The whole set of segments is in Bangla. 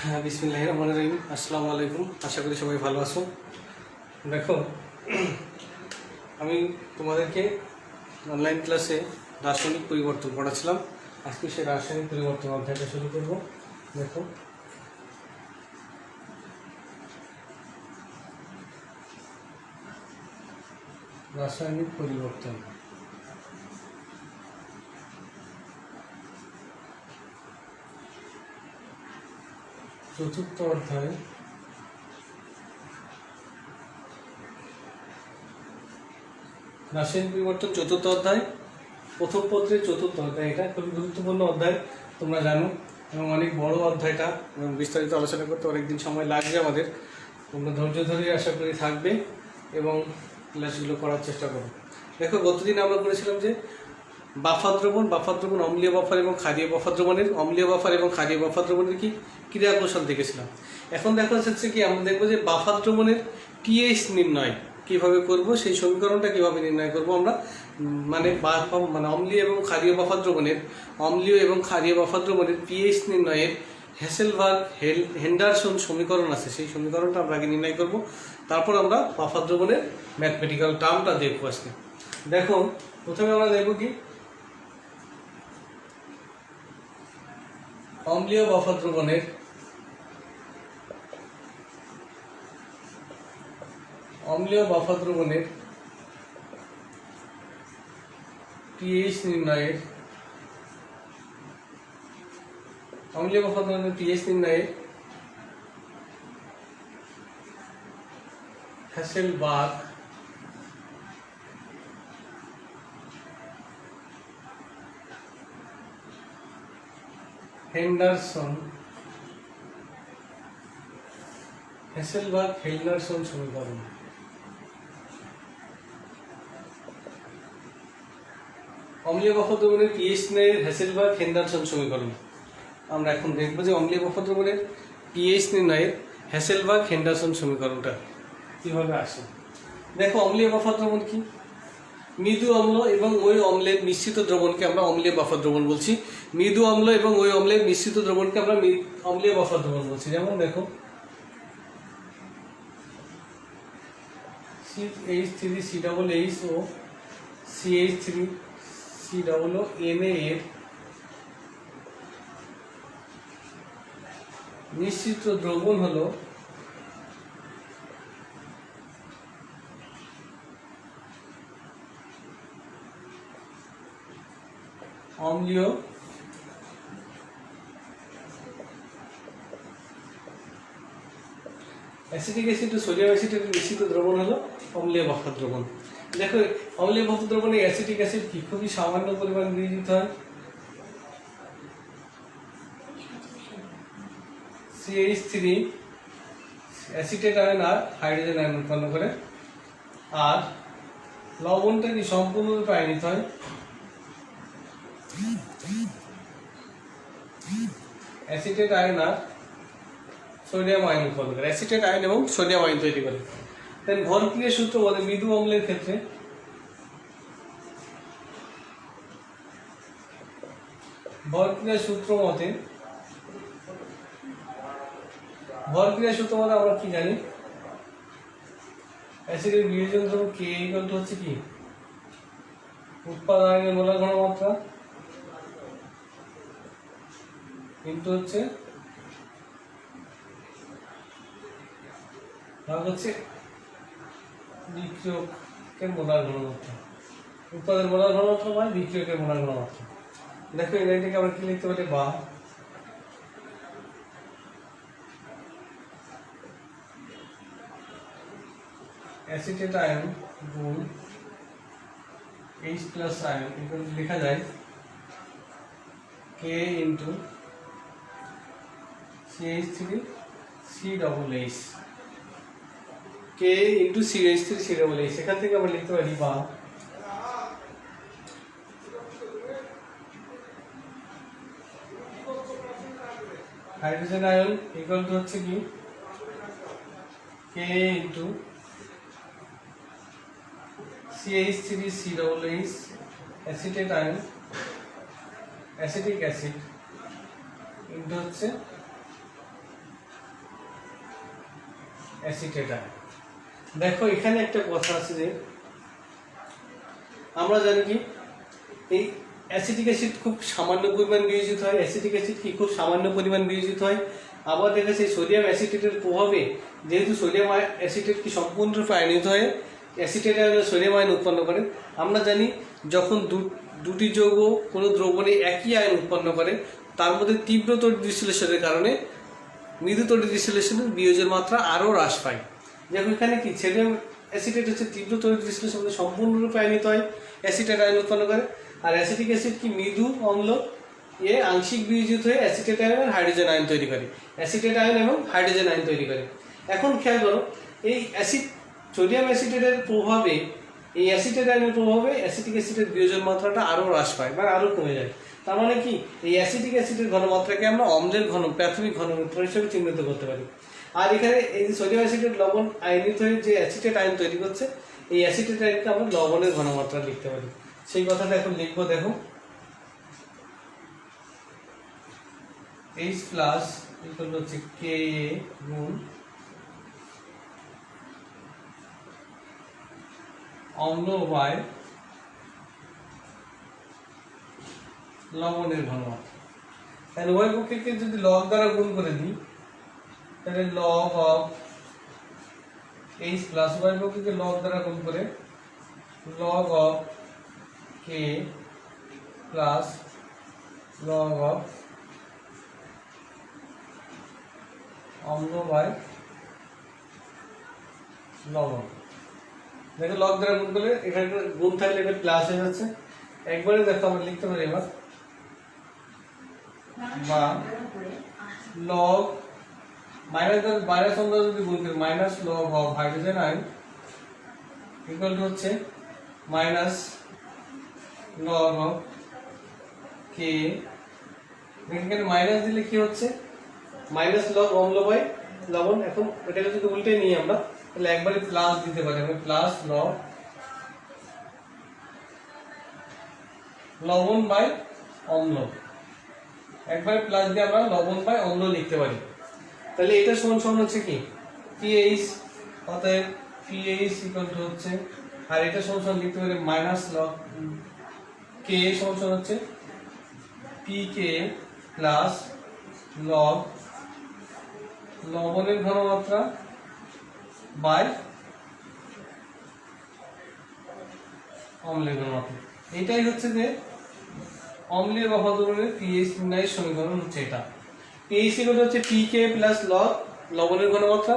হ্যাঁ, বিসমিল্লাহির রহমানির রহিম। আসসালামু আলাইকুম। আশা করি সবাই ভালো আছো। দেখো, আমি তোমাদেরকে অনলাইন ক্লাসে রাসায়নিক পরিবর্তন পড়াচ্ছিলাম। আজকে সেই রাসায়নিক পরিবর্তন অধ্যায়টা শুরু করব। দেখো, রাসায়নিক পরিবর্তন চতুর্থ অধ্যায়। রাসায়নিক পরিবর্তন চতুর্থ অধ্যায়, প্রথম পত্রের চতুর্থ অধ্যায়। এটা খুবই গুরুত্বপূর্ণ অধ্যায়, তোমরা জানো, এবং অনেক বড় অধ্যায়টা, এবং বিস্তারিত আলোচনা করতে অনেকদিন সময় লাগবে আমাদের। তোমরা ধৈর্য ধরে আশা করি থাকবে এবং ক্লাসগুলো করার চেষ্টা করো। দেখো, গতদিন আমরা করেছিলাম যে বাফার দ্রবণ, অম্লীয় বাফার এবং ক্ষারীয় বাফার দ্রবণের, অম্লীয় বাফার এবং ক্ষারীয় বাফার দ্রবণের কি ক্রিয়া কৌশল দেখেছিলাম। এখন দেখা যাচ্ছে কি, আমরা দেখবো যে বাফার দ্রবণের পিএইচ নির্ণয় কীভাবে করব, সেই সমীকরণটা কীভাবে নির্ণয় করব আমরা। মানে অম্লীয় এবং ক্ষারীয় বাফার দ্রবণের পিএইচ নির্ণয়ের হ্যাসেলবার্গ হেন্ডারসন সমীকরণ আছে, সেই সমীকরণটা আমরা আগে নির্ণয় করব। তারপর আমরা বাফার দ্রবণের ম্যাথমেটিক্যাল টার্মটা দেখবো আজকে। দেখো, প্রথমে আমরা দেখব কি অম্লীয় বাফার দ্রবণের পিএইচ নির্ণয়ের হ্যাসেলবার্গ হেন্ডারসন সমীকরণ। অম্লীয় বাফার দ্রবণের পিএইচ নির্ণয়ের হ্যাসেলবার্গ হেন্ডারসন সমীকরণ আমরা এখন দেখব যে অম্লীয় বাফার দ্রবণের পিএইচ নির্ণয়ের হ্যাসেলবার্গ হেন্ডারসন সমীকরণটা কীভাবে আসে। দেখো, অম্লীয় বাফার দ্রবণ কি? মৃদু অম্ল এবং ওই অম্লের মিশ্রিত দ্রবণকে আমরা অম্লীয় বাফার দ্রবণ বলছি। মৃদু অম্ল এবং ওই অম্লের মিশ্রিত দ্রবণকে আমরা অম্লীয় বাফার দ্রবণ বলছি। যেমন দেখো, CH3CH ও CH3COO Na এর মিশ্রিত দ্রবণ হলো অম্লীয় অ্যাসিটিক অ্যাসিড ও সোডিয়াম অ্যাসিডের মিশ্রিত দ্রবণ হলো অম্লীয় বাফার দ্রবণ। দেখো, অম্লীয় বাফার দ্রবণে অ্যাসিটিক অ্যাসিড কি খুবই সামান্য পরিমাণ দিয়ে দিতে হয়। CH3 অ্যাসিটেট আয়ন আর হাইড্রোজেন আয়ন উৎপন্ন করে, আর লবণটা কি সম্পূর্ণরূপে আয়নিত হয়। অ্যাসিটেট আয়ন আর সোডিয়াম আয়ন উৎপন্ন করে, অ্যাসিটেট আয়ন এবং সোডিয়াম আয়ন তৈরি করে। দেন ভর ক্রিয়ার সূত্র বলে মৃদু অম্লের ক্ষেত্রে ভর ক্রিয়ার সূত্র মতে আমরা কি জানি, অ্যাসিডের বিয়োজন দ্রব্য K হচ্ছে কি উৎপাদ আয়নের মোলার ঘনমাত্রা কিন্তু হচ্ছে বিক্রিয়কের মোলার ঘনমাত্রা। উৎপাদের মোলার ঘনমাত্রা মানে বিক্রিয়কের মোলার ঘনমাত্রা। দেখো, এটাকে আমরা কি লিখতে পারি, বা অ্যাসিটেট আয়ন গুণ H+ আয়ন লেখা যায় K into CH3COOH, K into CH3COOH। এখান থেকে আমরা লিখতে পারি বা হাইড্রোজেন আয়ন ইকুয়াল টু হচ্ছে কি K into CH3COOH acetate ion acetic acid into হচ্ছে অ্যাসিটেট আয়ন। দেখো এখানে একটা কথা আছে যে আমরা জানি কি এই অ্যাসিটিক অ্যাসিড খুব সামান্য পরিমাণ বিয়োজিত হয়, অ্যাসিটিক অ্যাসিড কি খুব সামান্য পরিমাণ বিয়োজিত হয়। আবার দেখেছি সোডিয়াম অ্যাসিটেটের প্রভাবে যেহেতু সোডিয়াম অ্যাসিটেট কি সম্পূর্ণরূপে আয়নিত হয়ে অ্যাসিটেট আয়ন সোডিয়াম আয়ন উৎপন্ন করে। আমরা জানি যখন দুটি যৌগ কোনো দ্রবণে একই আয়ন উৎপন্ন করে তার মধ্যে তীব্র তড়িৎ বিশ্লেষণের কারণে মৃদু তড়িৎ বিশ্লেষণের বিয়োজের মাত্রা আরও হ্রাস পায়। দেখো এখানে কি সোডিয়াম অ্যাসিটেট হচ্ছে তীব্র তড়িৎ বিশ্লেষণে সম্পূর্ণরূপে আয়নিত হয়, অ্যাসিটেট আয়ন উৎপন্ন করে। আর অ্যাসিটিক অ্যাসিড কি মৃদু অম্ল আংশিক বিয়োজিত হয়ে অ্যাসিটেট আয়ন আর হাইড্রোজেন আয়ন তৈরি করে, অ্যাসিটেট আয়ন এবং হাইড্রোজেন আয়ন তৈরি করে। এখন খেয়াল করো এই সোডিয়াম অ্যাসিটেটের প্রভাবে এই অ্যাসিটেট আয়নের প্রভাবে অ্যাসিটিক অ্যাসিডের বিয়োজন মাত্রাটা আরও হ্রাস পায় বা আরও কমে যায়। তার মানে কি এই অ্যাসিটিক অ্যাসিডের ঘনমাত্রাকে আমরা অম্লের প্রাথমিক ঘনমাত্রা হিসেবে চিহ্নিত করতে পারি। আর এখানে এই যে সোডিয়াম অ্যাসিটেট লবণ আয়নিত হয়ে যে অ্যাসিটেট আয়ন তৈরি করছে এই অ্যাসিটেট আয়নকে আমরা লবণের ঘনমাত্রা লিখতে পারি। সেই কথাটা এখন লিখবো। দেখো H প্লাস ইকুয়াল হচ্ছে Ka গুণ অম্ল বাই লবণের ঘনমাত্রা। তাহলে উভয় পক্ষকে যদি লগ দ্বারা গুণ করে দিই তাহলে লগ অফ H প্লাস উভয় পক্ষকে লগ দ্বারা গুণ করে log of K plus log of অম্ল বাই লবণ। দেখো লগ দ্বারা গুণ করলে এখানে গুণ থাকলে এটা প্লাস হয়ে যাচ্ছে। একবারে দেখো আমরা লিখতে পারি এবার বা লগ মাইনাস অম্ল যদি গুণ করি minus log of hydrogen ion equal to হচ্ছে মাইনাস লগ অফ কে। এখানে মাইনাস দিলে কি হচ্ছে মাইনাস লগ অম্ল বাই লবণ। এখন এটাকে যদি উল্টে নিই আমরা তাহলে একবারে প্লাস দিতে পারি, আমরা প্লাস লবণ বাই অম্ল, একবারে প্লাস দিয়ে আমরা লবণ বাই অম্ল লিখতে পারি। তাহলে এটা সমান সমান হচ্ছে কি পিএইচ, অতএব পিএইচ ইকুয়াল টু হচ্ছে, আর এটা সমান সমান লিখতে পারি মাইনাস লগ কে সমান সমান হচ্ছে পিকে প্লাস লগ লবণের ঘনমাত্রা বাই অম্লের ঘনমাত্রা। এটাই হচ্ছে যে অম্লীয় বা দ্রবণের পিএইচ নির্ণয়ের সমীকরণ হচ্ছে এটা। পিএইচ ইকুয়াল হচ্ছে পিকে প্লাস লগ লবণের ঘনমাত্রা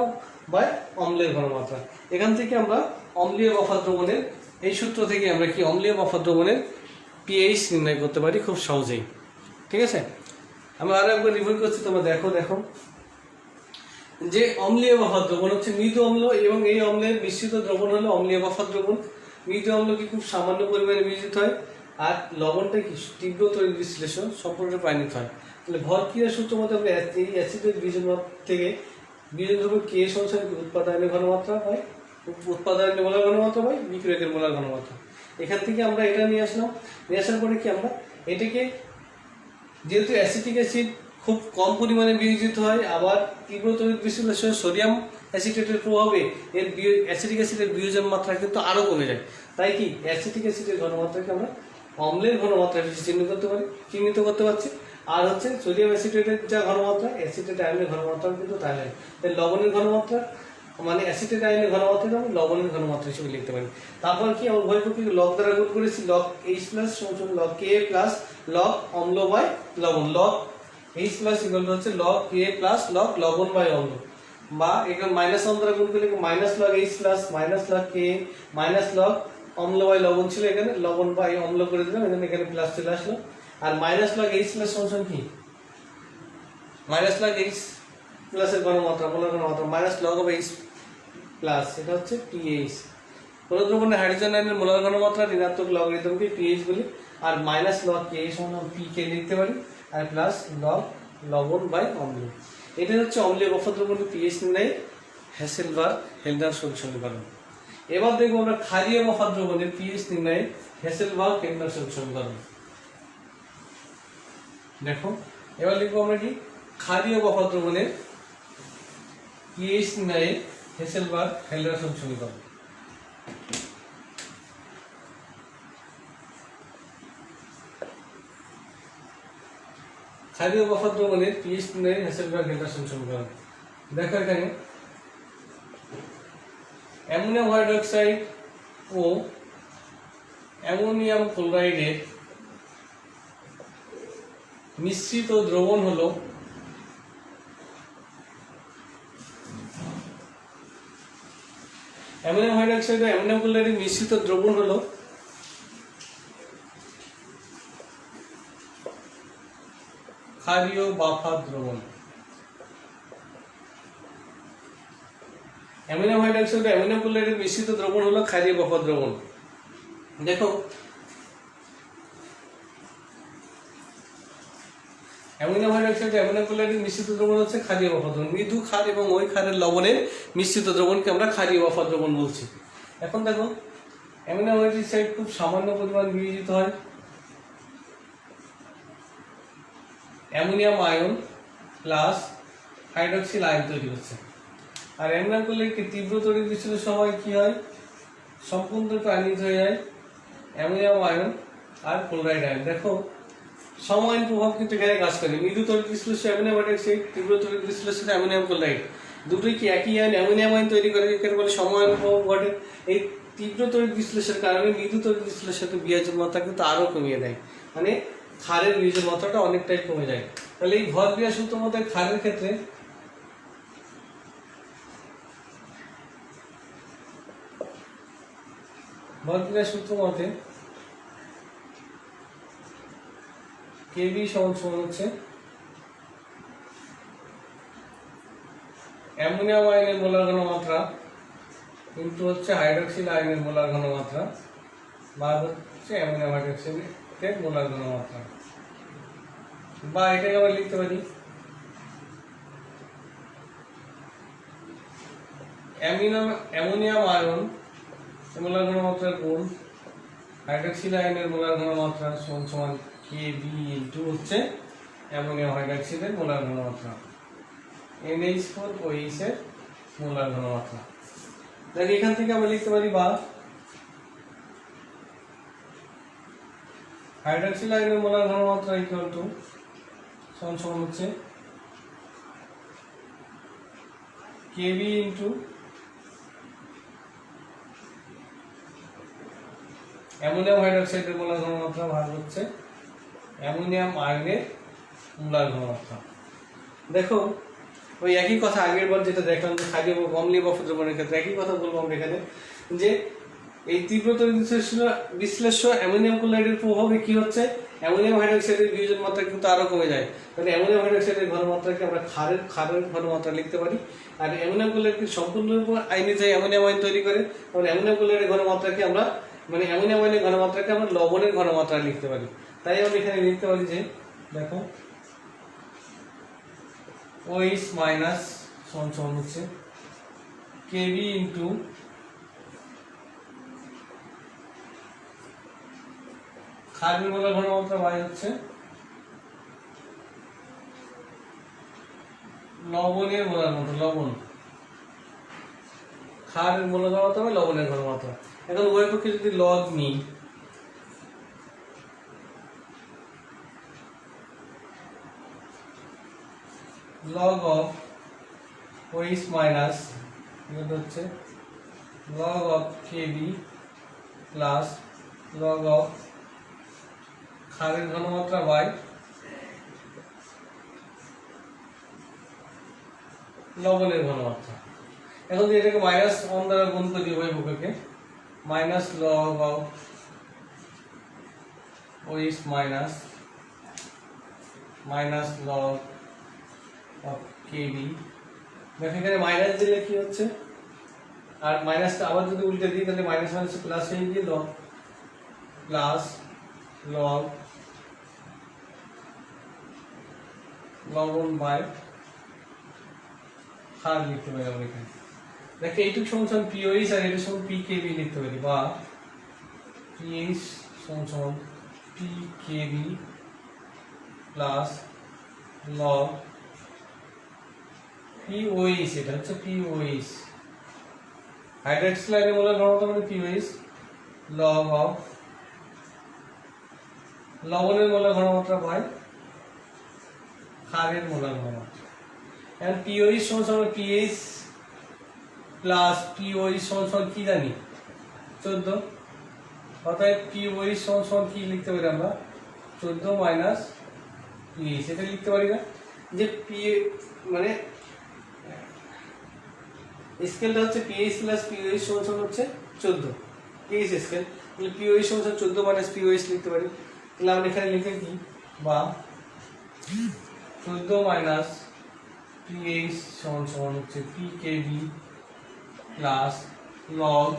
বাই অম্লের ঘনমাত্রা। এখান থেকে আমরা অম্লীয় বা দ্রবণের এই সূত্র থেকে আমরা কি অম্লীয় বা দ্রবণের পিএইচ নির্ণয় করতে পারি খুব সহজেই। ঠিক আছে, আমরা আরো একবার রিভিউ করছি, তোমরা দেখো যে অম্লীয় বা দ্রবণ হচ্ছে মৃদু অম্ল এবং এই অম্লের মিশ্রিত দ্রবণ হলো অম্লীয় বা দ্রবণ। মৃদু অম্ল কি খুব সামান্য পরিমাণে বিয়োজিত হয় আর লবণটা কি তীব্র তড়িৎ বিশ্লেষণ সম্পূর্ণরূপে আয়নিত হয়। তাহলে ভর ক্রিয়ার সূত্র মতে আমরা এই অ্যাসিডের বিয়োজন থেকে বিয়োজন দ্রব্য কে সমান উৎপাদনের ঘনমাত্রা হয়, উৎপাদনের মোলার ঘনমাত্রা হয় বিক্রিয়কের মোলার ঘনমাত্রা। এখান থেকে আমরা এটা নিয়ে আসার পরে কি আমরা এটাকে যেহেতু অ্যাসিটিক অ্যাসিড খুব কম পরিমাণে বিয়োজিত হয় আবার তীব্র তড়িৎ বিশ্লেষণ সোডিয়াম অ্যাসিটেটের প্রভাবে এর অ্যাসিটিক অ্যাসিডের বিয়োজন মাত্রা কিন্তু আরও কমে যায়। তাই কি অ্যাসিটিক অ্যাসিডের ঘনমাত্রাকে আমরা অম্লের ঘনমাত্রা হিসেবে চিহ্নিত করতে পারছি। আর হচ্ছে সোডিয়াম অ্যাসিটেটের যা ঘনমাত্রা অ্যাসিটেট আয়নের ঘনমাত্রা কিন্তু তাই নয়। তাই লবণের ঘনমাত্রা মানে অ্যাসিটেট আয়নের ঘনমাত্রাকে আমরা লবণের ঘনমাত্রা হিসেবে লিখতে পারি। তারপর কি আমরা উভয় পক্ষকে লগ দ্বারা গুণ করেছি, লগ এইচ প্লাস সমান লগ কে প্লাস লগ অম্ল বাই লবণ। Log H plus equal to হচ্ছে লগ কে প্লাস লগ লবণ বাই অম্ল, বা এখানে মাইনাস অম্ল দ্বারা গুণ করলে minus log H plus minus log K minus log অম্ল বাই লবণ ছিল, এখানে লবণ বাই অম্ল করে দিলাম, এখানে প্লাস চলে আসলো। আর মাইনাস লগ এইচ প্লাস সমান কি মাইনাস লগ এইচ প্লাসের ঘনমাত্রা মোলার ঘনমাত্রা minus log of H plus, এটা হচ্ছে পিএইচ। কোনো দ্রবণের হাইড্রোজেন আয়নের মোলার ঘনমাত্রা ঋণাত্মক লগারিদমকে পিএইচ বলি। আর মাইনাস লগ কে সমান পিকে লিখতে পারি আর প্লাস লগ লবণ বাই অম্ল। এটা হচ্ছে অম্লীয় বা দ্রবণের পিএইচ নির্ণয়ে হেসেলবার্গ-হেল্ডারসন সমীকরণ। এবার দেখবো আমরা ক্ষারীয় বা দ্রবণের পিএইচ নির্ণয়ে হেসেলবার্গ-হেল্ডারসন সমীকরণ। দেখো এবার লিখবো আমরা কি ক্ষারীয় বা দ্রবণের পিএইচ নির্ণয়ে হেসেলবার্গ-হেন্ডারসন সমীকরণ। ক্ষারীয় বফর দ্রবণের পিএইচ নির্ণয়ের হেসেলবার্গ-হেন্ডারসন সমীকরণ। দেখো এখানে অ্যামোনিয়াম হাইড্রোক্সাইড ও অ্যামোনিয়াম ক্লোরাইডের মিশ্রিত দ্রবণ হলো অ্যামোনিয়াম হাইড্রোক্সাইড ও অ্যামোনিয়াম ক্লোরাইডের মিশ্রিত দ্রবণ হলো ক্ষারীয় বাফার দ্রবণ। অ্যামোনিয়াম হাইড্রোক্সাইড ও অ্যামোনিয়াম ক্লোরাইডের মিশ্রিত দ্রবণ হলো ক্ষারীয় বাফার দ্রবণ। দেখো অ্যামোনিয়াম হাইড্রোক্সাইড ও অ্যামোনিয়াম ক্লোরাইডের মিশ্রিত দ্রবণ হচ্ছে ক্ষারীয় বাফার দ্রবণ। মৃদু ক্ষার এবং ওই ক্ষারের লবণের মিশ্রিত দ্রবণকে আমরা ক্ষারীয় বাফার দ্রবণ বলছি। এখন দেখো অ্যামোনিয়াম হাইড্রোক্সাইড খুব সামান্য পরিমাণ বিয়োজিত হয়, ammonium ion plus hydroxyl ion তৈরি হচ্ছে। আর অ্যামোনিয়াম ক্লোরাইডকে তীব্র তড়িৎ বিচ্ছুরণের সময় কি হয়, সম্পূর্ণরূপে আয়নিত হয়ে যায় অ্যামোনিয়াম আয়ন আর ক্লোরাইড আয়ন। দেখো সময়ের প্রভাব কিন্তু এখানে কাজ করে। মৃদু তড়িৎ বিশ্লেষণ অ্যামোনিয়াম হাইড্রোক্সাইড, তীব্র তড়িৎ বিশ্লেষণ অ্যামোনিয়াম ক্লোরাইড, দুটোই কি একই আয়ন অ্যামোনিয়াম আয়ন তৈরি করে, এখানে বলে সময়ের প্রভাব ঘটে। এই তীব্র তড়িৎ বিশ্লেষণের কারণে মৃদু তড়িৎ বিশ্লেষণের বিয়োজন মাত্রা কিন্তু আরো কমিয়ে দেয়, মানে ক্ষারের বিয়োজন মাত্রাটা অনেকটাই কমে যায়। তাহলে এই ভর ক্রিয়া সূত্র মতে ক্ষারের ক্ষেত্রে ভর ক্রিয়া সূত্র মতে কেবি সমান হচ্ছে অ্যামোনিয়াম আয়নের মোলার ঘনমাত্রা কিন্তু হচ্ছে হাইড্রক্সিল আয়নের মোলার ঘনমাত্রা বা হচ্ছে অ্যামোনিয়াম হাইড্রক্সাইডের মোলার ঘনমাত্রা, বা এটাকে আমরা লিখতে পারি অ্যামোনিয়াম আয়ন মোলার ঘনমাত্রার গুণ হাইড্রক্সিল আয়নের মোলার ঘনমাত্রা সমান Kb ইনটু হচ্ছে অ্যামোনিয়াম হাইড্রক্সাইডের মোলার ঘনমাত্রা NH4OH এর মোলার ঘনমাত্রা। দেখ এখান থেকে আমরা লিখতে পারি বা হাইড্রক্সিল আয়নের মোলার ঘনমাত্রা ইকুয়াল টু সমান হচ্ছে Kb ইনটু অ্যামোনিয়াম হাইড্রক্সাইডের মোলার ঘনমাত্রা ভাগ হচ্ছে অ্যামোনিয়াম আয়নের মোলার ঘনমাত্রা। দেখো ওই একই কথা আগের বার যেটা দেখলাম যে ক্ষারীয় বা অম্লীয় বাফার দ্রবণের ক্ষেত্রে একই কথা বলবো আমরা এখানে, যে এই তীব্র তড়িৎ বিশ্লেষ্য অ্যামোনিয়াম ক্লোরাইডের প্রভাবে কি হচ্ছে, অ্যামোনিয়াম হাইড্রক্সাইডের বিয়োজন মাত্রা কিন্তু আরো কমে যায়। মানে অ্যামোনিয়াম হাইড্রক্সাইডের ঘনমাত্রাকে আমরা ক্ষারের ঘনমাত্রা লিখতে পারি, আর অ্যামোনিয়াম ক্লোরাইডকে সম্পূর্ণরূপে আয়নিত হয়ে অ্যামোনিয়াম আয়ন তৈরি করে। কারণ অ্যামোনিয়াম ক্লোরাইডের ঘনমাত্রাকে আমরা মানে অ্যামোনিয়াম আয়নের ঘনমাত্রাকে আমরা লবণের ঘনমাত্রা লিখতে পারি। তাই আমরা এখানে লিখতে পারি যে দেখো OH মাইনাস সমান হচ্ছে Kb ইনটু ক্ষারের মোলার ঘনমাত্রা বাই হচ্ছে লবণের মোলার ঘনমাত্রা, লবণ ক্ষারের মোলার ঘনমাত্রা হবে লবণের ঘনমাত্রা। এখন উভয় পক্ষে যদি লগ নিই, log of OH মাইনাস হচ্ছে log of Kb plus log of ক্ষারের ঘনমাত্রা বাই লবণের ঘনমাত্রা। এখন যদি এটাকে মাইনাস 1 দ্বারা গুণ করি উভয় পক্ষকে, minus log of OH minus minus log of Kb। দেখো এখানে মাইনাস দিলে কি হচ্ছে, আর মাইনাসটা আবার যদি উল্টে দিই তাহলে মাইনাস মাইনাস প্লাস হয়ে গিয়ে log প্লাস log লবণ বাই ক্ষার লিখতে পারি আমরা এখানে। দেখো এইটুকু সমান POH আর এটা সমান PKb লিখতে পারি, বা PH সমান PKb প্লাস log POH, এটা হচ্ছে POH হাইড্রোক্সিলাইনের মোলার ঘনমাত্রা মানে পিওএইচ লগ অফ লবণের মোলার ঘনমাত্রা বাই ক্ষারের মোলার ঘনমাত্রা। এখন পিওএইচ সমান পিএইচ প্লাস পিওএইচ সমান কি জানি 14, অর্থাৎ পিওএইচ সমান কি লিখতে পারি আমরা 14 মাইনাস পিএইচ, এটা লিখতে পারি না যে পি মানে স্কেলটা হচ্ছে পিএইচ প্লাস পিওএইচ সমান হচ্ছে 14 পিএইচ স্কেল, তাহলে পিওএইচ সমান 14 মাইনাস পিওএইচ লিখতে পারি। তাহলে আমরা এখানে লিখে কি বা 14 মাইনাস পিএইচ সমান হচ্ছে পিকেবি প্লাস লগ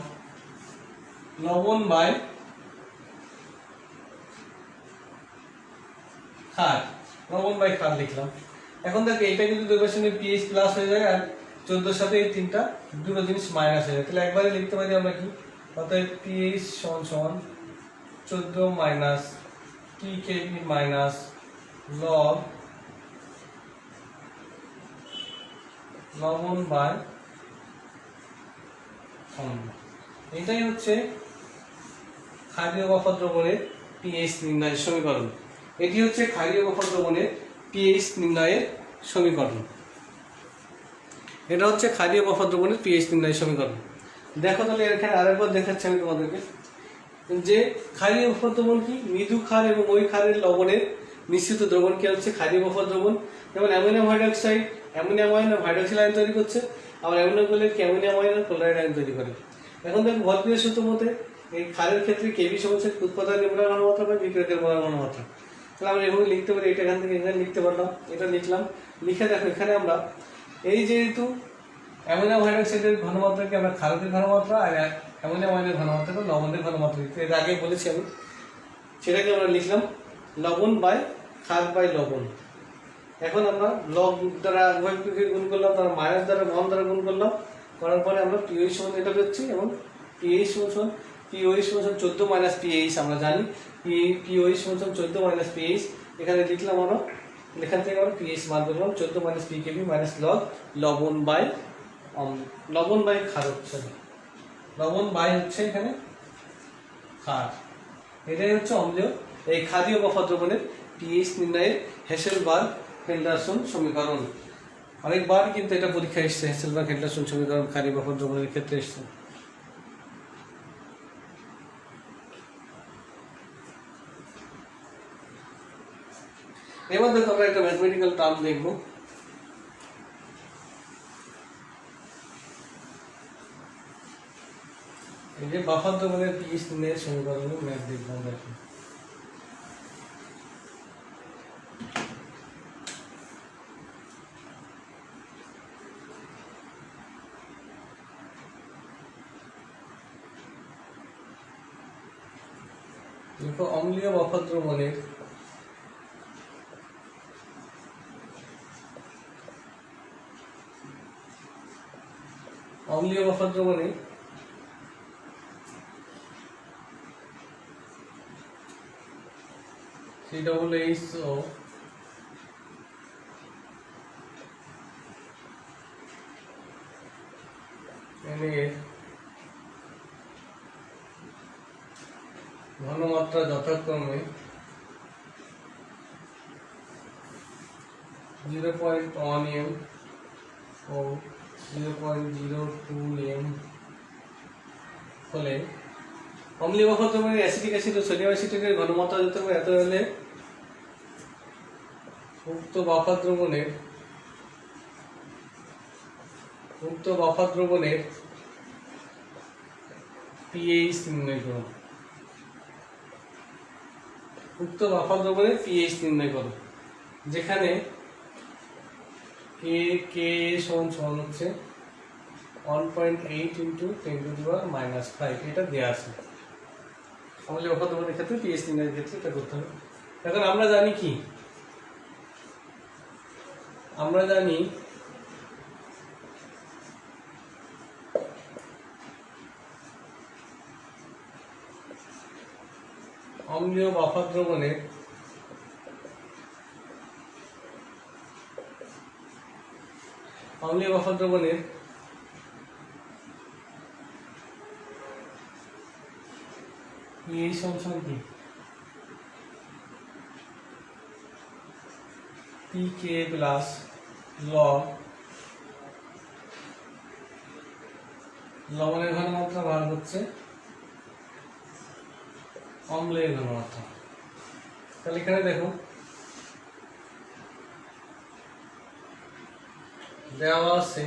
লবণ বাই ক্ষার, লবণ বাই ক্ষার লিখলাম। এখন দেখো এটা কিন্তু দুই পাশে পিএইচ প্লাস হয়ে যায় আর 14 সাথে এই তিনটা দুটো জিনিস মাইনাস হয়ে যায়, তাহলে একবারে লিখতে পারি আমরা কি, অর্থাৎ পিএইচ সমান 14 মাইনাস পিকেবি মাইনাস লগ লবণ বাই অম্ল। এটাই হচ্ছে ক্ষারীয় বাফার দ্রবণের পিএইচ নির্ণয়ের সমীকরণ। এটি হচ্ছে ক্ষারীয় বাফার দ্রবণের পিএইচ নির্ণয়ের সমীকরণ। এটা হচ্ছে ক্ষারীয় বাফার দ্রবণের পিএইচ নির্ণয়ের সমীকরণ। দেখো তাহলে এখানে আরেকবার দেখাচ্ছি আমি তোমাদেরকে যে ক্ষারীয় বাফার দ্রবণ কি, মৃদু ক্ষার এবং ওই ক্ষারের লবণের মিশ্রিত দ্রবণকে হচ্ছে ক্ষারীয় বাফার দ্রবণ। যেমন ammonium hydroxide ammonium ion hydroxyl ion তৈরি করছে, আবার অ্যামোনিয়াম করলে কি অ্যামোনিয়াম আয়ন আর ক্লোরাইড আয়ন তৈরি করে। এখন দেখো ভরক্রিয়া সূত্র মতে এই ক্ষারের ক্ষেত্রে কেবি সমান উৎপাদনের মোলার ঘনমাত্রা বা বিক্রিয়কের মোলার ঘনমাত্রা। তাহলে আমরা এভাবে লিখতে পারি, এটা এখান থেকে এখানে লিখতে পারলাম, এটা লিখলাম। লিখে দেখো এখানে আমরা এই যেহেতু অ্যামোনিয়াম হাইড্রোক্সাইডের ঘনমাত্রাকে আমরা ক্ষারকের ঘনমাত্রা আর অ্যামোনিয়াম আয়নের ঘনমাত্রাকে লবণের ঘনমাত্রা লিখতে, এর আগে বলেছি আমি, সেটাকে আমরা লিখলাম লবণ বাই ক্ষার বাই লবণ। এখন আমরা লগ দ্বারা উভয়কে গুণ করলাম, তার মাইনাস দ্বারা ঘন দ্বারা গুণ করলাম, করার পরে আমরা পিওএইচ সমান এটা পেয়েছি এবং পিএইচ সমান পিওএইচ সমান 14 মাইনাস পিএইচ আমরা জানি, পিওএইচ সমান 14 মাইনাস পিএইচ। এখানে লিখলাম আমরা, এখান থেকে আমরা পিএইচ মান করলাম 14 মাইনাস পিকেবি মাইনাস লগ লবণ বাই লবণ বাই ক্ষার হচ্ছে, লবণ বাই হচ্ছে এখানে ক্ষার। এটাই হচ্ছে অম্লীয় এই ক্ষারীয় বাফার দ্রবণের পিএইচ নির্ণয়ের হেসেলবার্গ ফেল্ডারসন সমীকরণ। অনেকবার কিন্তু এটা পরীক্ষা এসছে, হেসেলবার্গ ফেল্ডারসন সমীকরণ ক্ষারীয় বাফার দ্রবণের ক্ষেত্রে এসছে। এবার দেখো আমরা একটা ম্যাথমেটিক্যাল টার্ম দেখবো। এই যে বাফার দ্রবণের পিএইচ নির্ণয়ের সমীকরণের ম্যাথ দেখবো আমরা এখন। দেখো অম্লীয় বাফার দ্রবণের অম্লীয় বাফার দ্রবণে COO এর ঘনমাত্রা যথাক্রমে 0.1 m ও 0.02 m হলে অম্লীয় বাফার দ্রবণের অ্যাসিটিক অ্যাসিড ও সোডিয়াম অ্যাসিটেটের ঘনমাত্রা যথাক্রমে এত হলে উক্ত বাফার দ্রবণের পিএইচ নির্ণয় করো। উক্ত বাফার দ্রবণের পিএইচ নির্ণয় করো, যেখানে কে সমান হচ্ছে 1.8 × 10⁻⁻5 এটা দেওয়া আছে। অম্লীয় বাফার দ্রবণের ক্ষেত্রে পিএইচ নির্ণয়ের ক্ষেত্রে এটা করতে হবে। এখন আমরা জানি কি, আমরা জানি অম্লীয় বাফার দ্রবণের এই সমান কি পিকে প্লাস লগ লবণের ঘনমাত্রা ভাগ হচ্ছে অম্লের ঘনমাত্রা। তাহলে এখানে দেখো দেওয়া আছে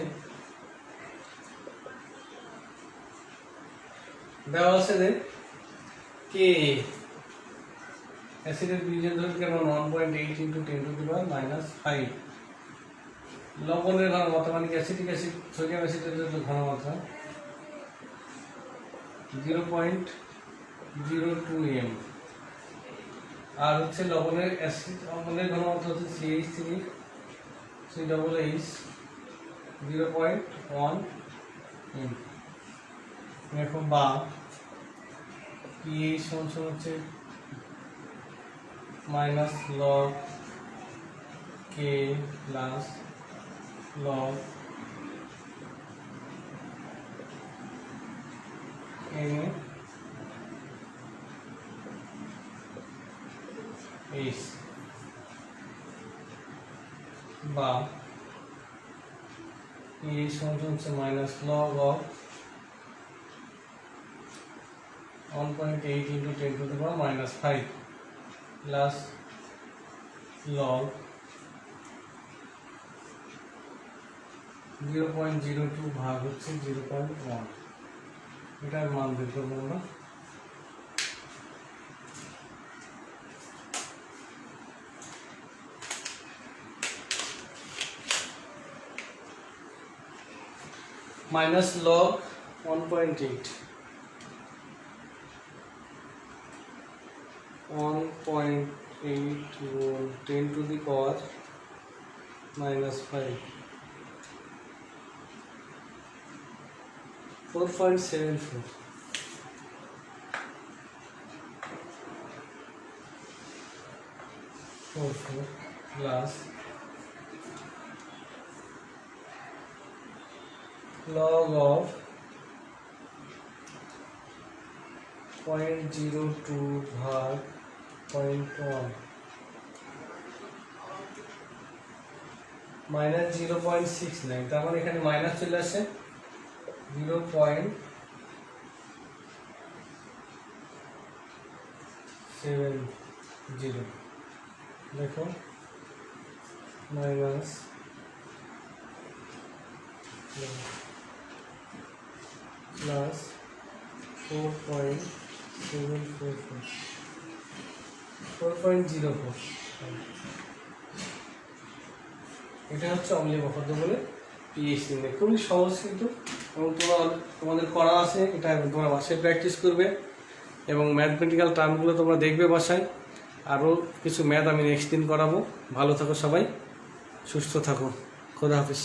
যে কে অ্যাসিডের বীজের দৈর্ঘ্য কেমন 1.8 × 10⁻⁻⁵। লবণের ঘনমাত্রা মানে অ্যাসিটিক অ্যাসিড সোডিয়াম অ্যাসিডের ঘনমাত্রা 0.02 m। আর হচ্ছে লবণের অম্লের ঘনমাত্রা হচ্ছে CH3COOH 0.1 m। এখন বা pH সমান হচ্ছে minus log K plus log NaH বা pH সমান হচ্ছে minus log of 1.8 × 10⁻⁵ plus log 0.02 ভাগ হচ্ছে 0.1। এটার মান বের করবো আমরা। Minus log 1.8 10⁻⁵ 4.74 plus log of 0.02 ভাগ 0.1 মাইনাস 0.69। তার মানে এখানে মাইনাস চলে আসে 0.70। দেখো মাইনাস প্লাস 4.04 এটা হচ্ছে অম্লীয় পদার্থ বলে pH নির্ণয়। খুবই সহজ কিন্তু, এবং তোমাদের করা আছে, এটা তোমরা বাসায় প্র্যাকটিস করবে এবং ম্যাথমেটিক্যাল টার্মগুলো তোমরা দেখবে বাসায়। আরও কিছু ম্যাথ আমি নেক্সট দিন করাবো। ভালো থাকো সবাই, সুস্থ থাকো, খোদা হাফিজ।